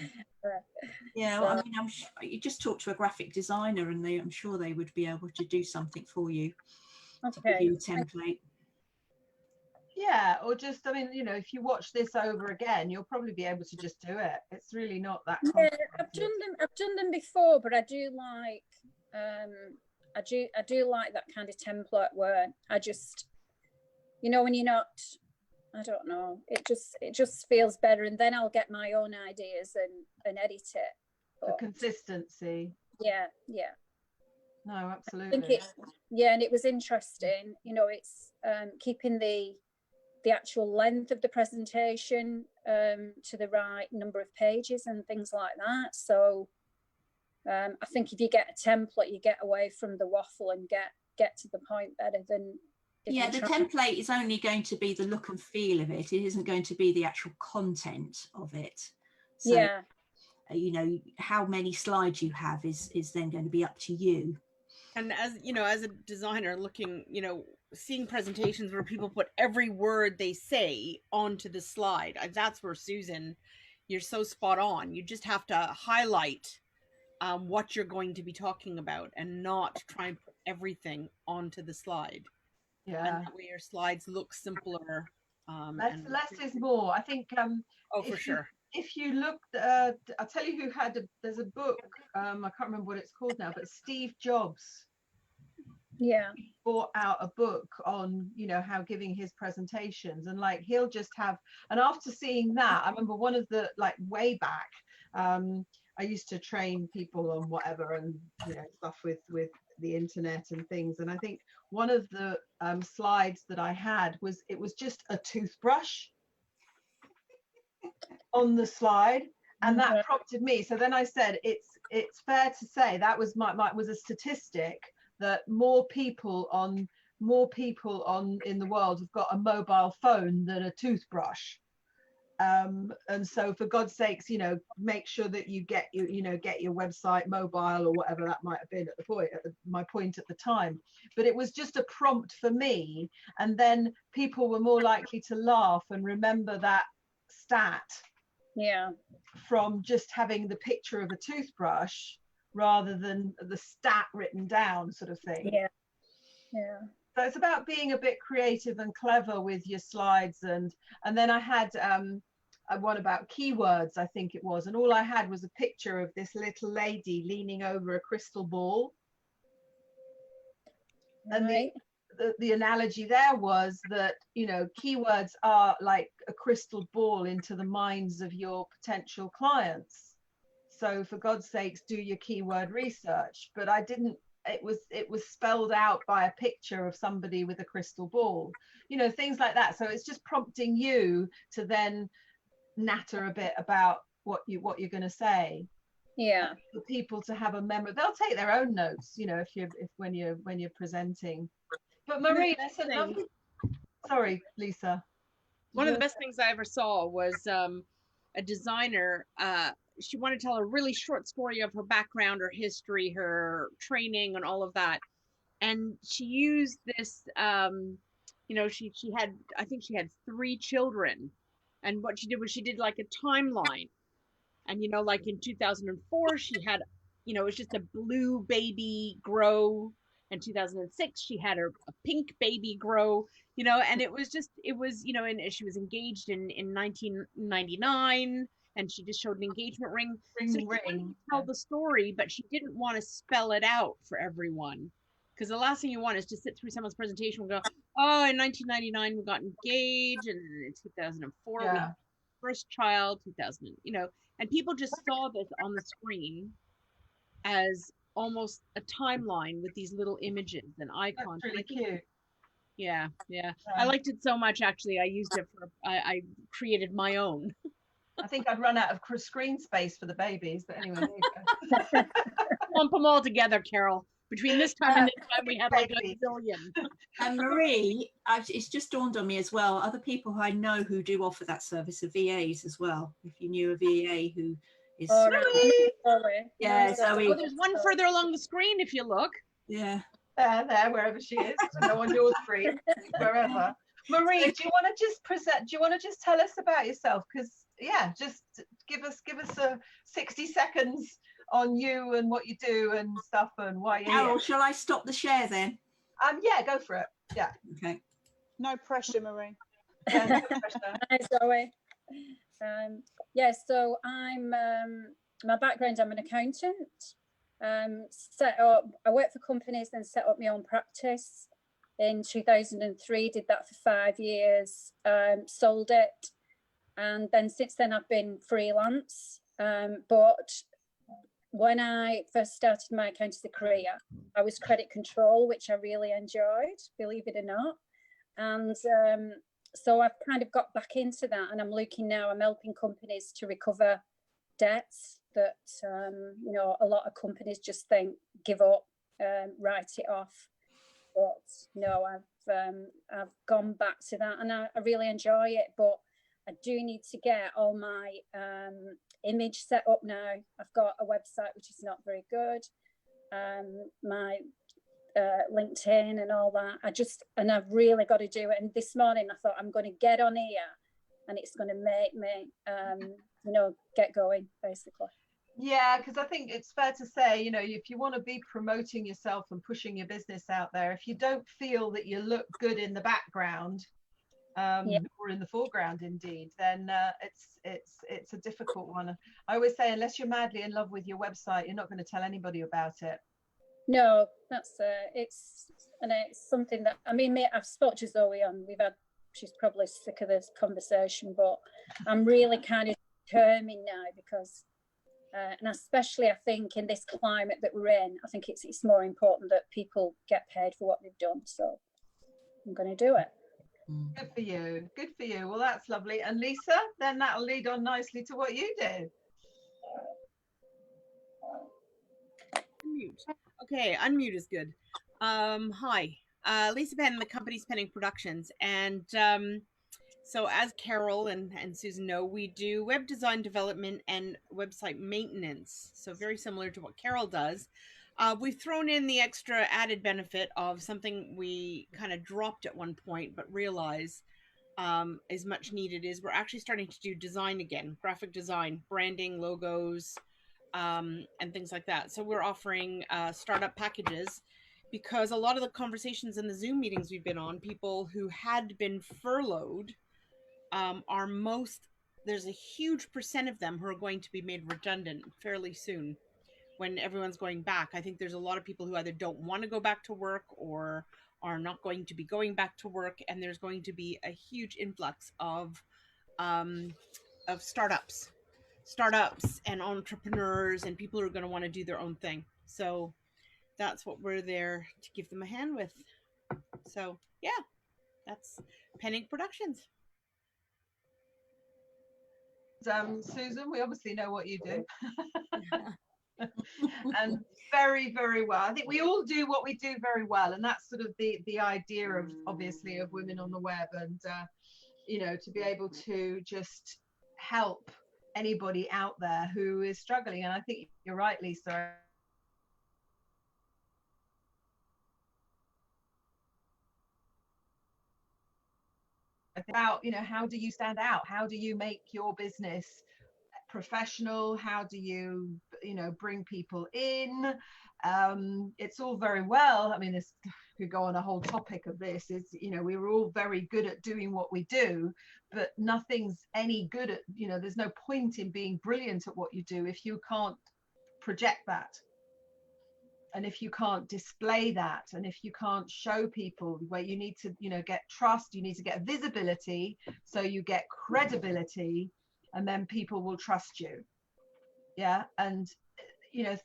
Yeah, so, well, I mean, you just talk to a graphic designer and I'm sure they would be able to do something for you. To give you a template. Yeah, or just, I mean, you know, if you watch this over again, you'll probably be able to just do it. It's really not that complicated. Yeah, I've done them before, but I do like I do like that kind of template where I just, you know, when you're not, I don't know, it just feels better, and then I'll get my own ideas and edit it. The consistency. Yeah. No, absolutely. I think and it was interesting, you know, it's keeping the actual length of the presentation to the right number of pages and things like that. So I think if you get a template, you get away from the waffle and get to the point better than. Yeah, the template is only going to be the look and feel of it. It isn't going to be the actual content of it. So, yeah. You know, how many slides you have is then going to be up to you. And as you know, as a designer looking, you know, seeing presentations where people put every word they say onto the slide, that's where, Susan, you're so spot on. You just have to highlight what you're going to be talking about and not try and put everything onto the slide. Yeah. And that way your slides look simpler. Less is more. I think. Oh, for sure. If you look, I'll tell you who there's a book, I can't remember what it's called now, but Steve Jobs brought out a book on, you know, how giving his presentations, and like he'll just have, and after seeing that, I remember one of the, like way back, I used to train people on whatever, and you know, stuff with the internet and things, and I think one of the slides that I had was, it was just a toothbrush on the slide, and that prompted me. So then I said, it's fair to say that was was a statistic that more people in the world have got a mobile phone than a toothbrush. And so for God's sakes, you know, make sure that you get your website mobile, or whatever that might have been at the point, my point at the time. But it was just a prompt for me, and then people were more likely to laugh and remember that stat from just having the picture of a toothbrush rather than the stat written down, sort of thing. So it's about being a bit creative and clever with your slides. And then I had one about keywords, I think it was, and all I had was a picture of this little lady leaning over a crystal ball. And the analogy there was that, you know, keywords are like a crystal ball into the minds of your potential clients. So for God's sakes, do your keyword research. But I didn't, it was spelled out by a picture of somebody with a crystal ball, you know, things like that. So it's just prompting you to then natter a bit about what you're going to say. Yeah. For people to have a memory, they'll take their own notes, you know, if when you're presenting. But Marie, that's a lovely. Sorry, Lisa. One of the best things I ever saw was a designer. She wanted to tell a really short story of her background, her history, her training, and all of that. And she used this, you know, she had, I think she had 3 children. And what she did was she did like a timeline. And, you know, like in 2004, she had, you know, it was just a blue baby grow. In 2006, she had a pink baby grow, you know, and it was just, it was, you know, and she was engaged in 1999, and she just showed an engagement ring. So she wanted to tell the story, but she didn't want to spell it out for everyone. Because the last thing you want is to sit through someone's presentation and go, oh, in 1999, we got engaged, and in 2004, we had first child, 2000, you know, and people just saw this on the screen as almost a timeline with these little images and icons. That's really cute. Yeah. I liked it so much, actually. I used it for, I created my own. I think I'd run out of screen space for the babies, but anyway, there you go. Lump them all together, Carol. Between this time and this time, we had like a zillion. And Marie, it's just dawned on me as well, other people who I know who do offer that service are VAs as well. If you knew a VA who is... Yeah, Zoe. Oh, there's one further along the screen if you look. Yeah. There, wherever she is. No, on your screen, wherever. Marie, do you want to just present? Do you want to just tell us about yourself? Because yeah, just give us a 60 seconds on you and what you do and stuff and why you're Carol, here. shall I stop the share then? Yeah, go for it. Yeah. Okay. No pressure, Marie. Yeah, no pressure. Hi, Zoe. Yeah, so I'm my background, I'm an accountant. I worked for companies, then set up my own practice in 2003, did that for 5 years, sold it, and then since then I've been freelance. But when I first started my accountancy career, I was credit control, which I really enjoyed, believe it or not. And so I've kind of got back into that, and I'm helping companies to recover debts that, you know, a lot of companies just think, give up, write it off. But no, I've gone back to that, and I really enjoy it. But I do need to get all my image set up now. I've got a website which is not very good. My LinkedIn and all that. I've really got to do it. And this morning I thought, I'm going to get on here, and it's going to make me, you know, get going, basically. Yeah, because I think it's fair to say, you know, if you want to be promoting yourself and pushing your business out there, if you don't feel that you look good in the background, or in the foreground, indeed, then it's a difficult one. I always say, unless you're madly in love with your website, you're not going to tell anybody about it. No, that's it's something that, I mean, I've spoke to Zoe, and she's probably sick of this conversation, but I'm really kind of determined now, because and especially I think in this climate that we're in, I think it's more important that people get paid for what they've done. So I'm going to do it. Good for you. Good for you. Well, that's lovely. And Lisa, then that'll lead on nicely to what you do. Unmute. Okay, unmute is good. Hi, Lisa Penn, the company's Penning Productions, and so as Carol and Susan know, we do web design development and website maintenance. So very similar to what Carol does. We've thrown in the extra added benefit of something we kind of dropped at one point, but realize is much needed, is we're actually starting to do design again, graphic design, branding, logos, and things like that. So we're offering startup packages, because a lot of the conversations in the Zoom meetings we've been on, people who had been furloughed, there's a huge percent of them who are going to be made redundant fairly soon when everyone's going back. I think there's a lot of people who either don't want to go back to work or are not going to be going back to work, and there's going to be a huge influx of startups and entrepreneurs and people who are going to want to do their own thing. So that's what we're there to give them a hand with. So yeah, that's Penning Productions. Susan, we obviously know what you do. And very, very well. I think we all do what we do very well, and that's sort of the idea of, obviously, of Women on the Web, and to be able to just help anybody out there who is struggling. And I think you're right, Lisa. About how do you stand out, how do you make your business professional, how do you bring people in. It's all very well, I mean, this could go on a whole topic of this, is we were all very good at doing what we do, but nothing's any good at there's no point in being brilliant at what you do if you can't project that, and if you can't display that, and if you can't show people where you need to get trust, you need to get visibility, so you get credibility, and then people will trust you. Yeah. And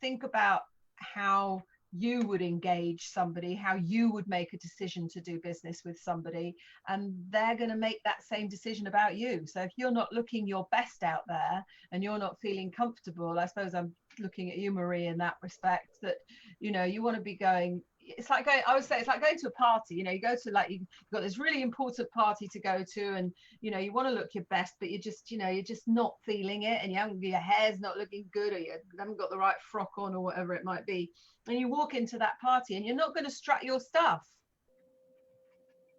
think about how you would engage somebody, how you would make a decision to do business with somebody, and they're going to make that same decision about you. So if you're not looking your best out there and you're not feeling comfortable, I suppose I'm looking at you, Marie, in that respect, that you want to be going, it's like going, I would say it's like going to a party. You go to, like, you've got this really important party to go to, and you want to look your best, but you're just not feeling it, and your hair's not looking good, or you haven't got the right frock on, or whatever it might be, and you walk into that party and you're not going to strut your stuff.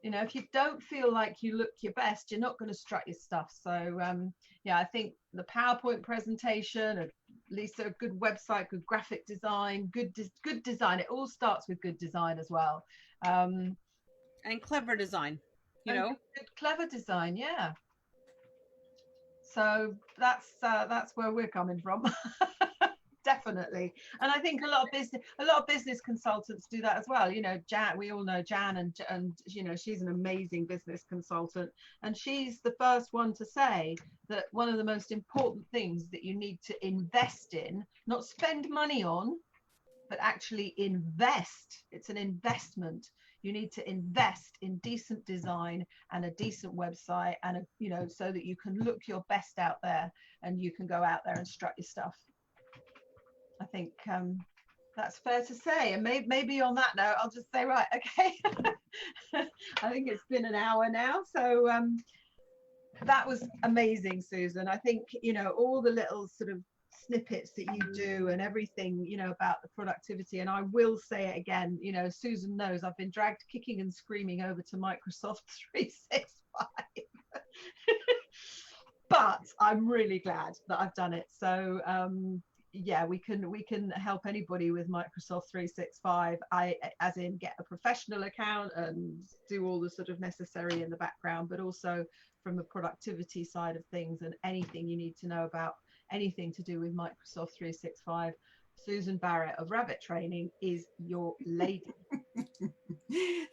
If you don't feel like you look your best, you're not going to strut your stuff. So I think the PowerPoint presentation, at least a good website, good graphic design, good design. It all starts with good design as well. And clever design, good, clever design, yeah. So that's where we're coming from. Definitely. And I think a lot of business consultants do that as well. Jan, we all know Jan, and she's an amazing business consultant, and she's the first one to say that one of the most important things that you need to invest in, not spend money on, but actually invest. It's an investment. You need to invest in decent design and a decent website, and so that you can look your best out there, and you can go out there and strut your stuff. I think that's fair to say. And maybe on that note, I'll just say, right, okay. I think it's been an hour now. So that was amazing, Susan. I think, all the little sort of snippets that you do and everything, about the productivity. And I will say it again, Susan knows I've been dragged kicking and screaming over to Microsoft 365. But I'm really glad that I've done it. So yeah, we can help anybody with Microsoft 365. As in get a professional account and do all the sort of necessary in the background, but also from the productivity side of things, and anything you need to know about anything to do with Microsoft 365. Susan Barrett of Rabbit Training is your lady.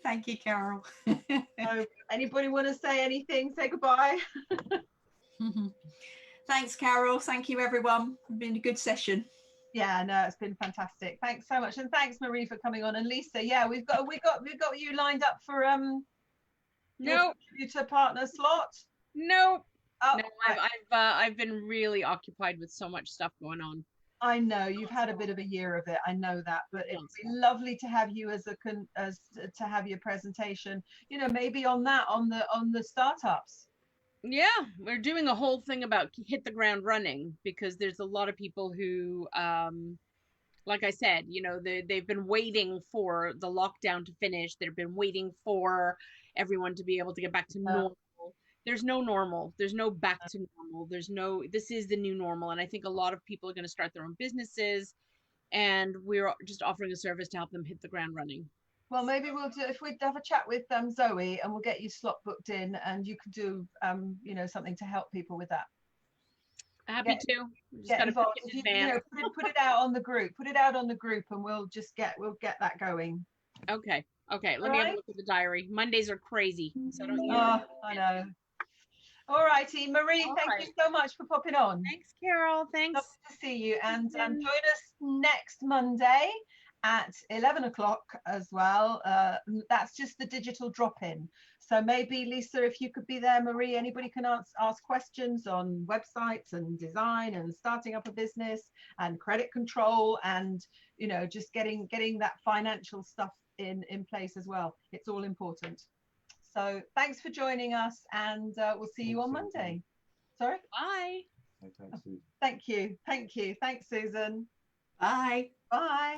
Thank you, Carol. So anybody want to say anything? Say goodbye. Thanks, Carol. Thank you, everyone. It's been a good session. Yeah, no, it's been fantastic. Thanks so much, and thanks, Marie, for coming on. And Lisa, yeah, we've got you lined up for no contributor partner slot. No, oh, no, I've been really occupied with so much stuff going on. I know you've had a bit of a year of it. I know that, but it'd be lovely to have you as to have your presentation. Maybe on the startups. Yeah, we're doing a whole thing about hit the ground running, because there's a lot of people who, like I said, they've been waiting for the lockdown to finish. They've been waiting for everyone to be able to get back to normal. There's no normal. There's no back to normal. This is the new normal. And I think a lot of people are going to start their own businesses, and we're just offering a service to help them hit the ground running. Well, maybe we'll do, if we have a chat with Zoe, and we'll get you slot booked in, and you can do something to help people with that. Happy to. Just get involved. Put it out on the group. Put it out on the group, and we'll get that going. Okay. Okay, let All me have a right. look at the diary. Mondays are crazy, so don't you? Oh, I know. All righty, Marie, All thank right. you so much for popping on. Thanks, Carol. Thanks. Lovely to see you. And Susan. join us next Monday at 11 o'clock as well. That's just the digital drop-in. So maybe, Lisa, if you could be there, Marie, anybody can ask questions on websites and design and starting up a business and credit control and, you know, just getting that financial stuff in place as well. It's all important. So thanks for joining us, and we'll see you on Monday. Sorry? Bye. Thank you. Thank you. Thanks, Susan. Bye. Bye.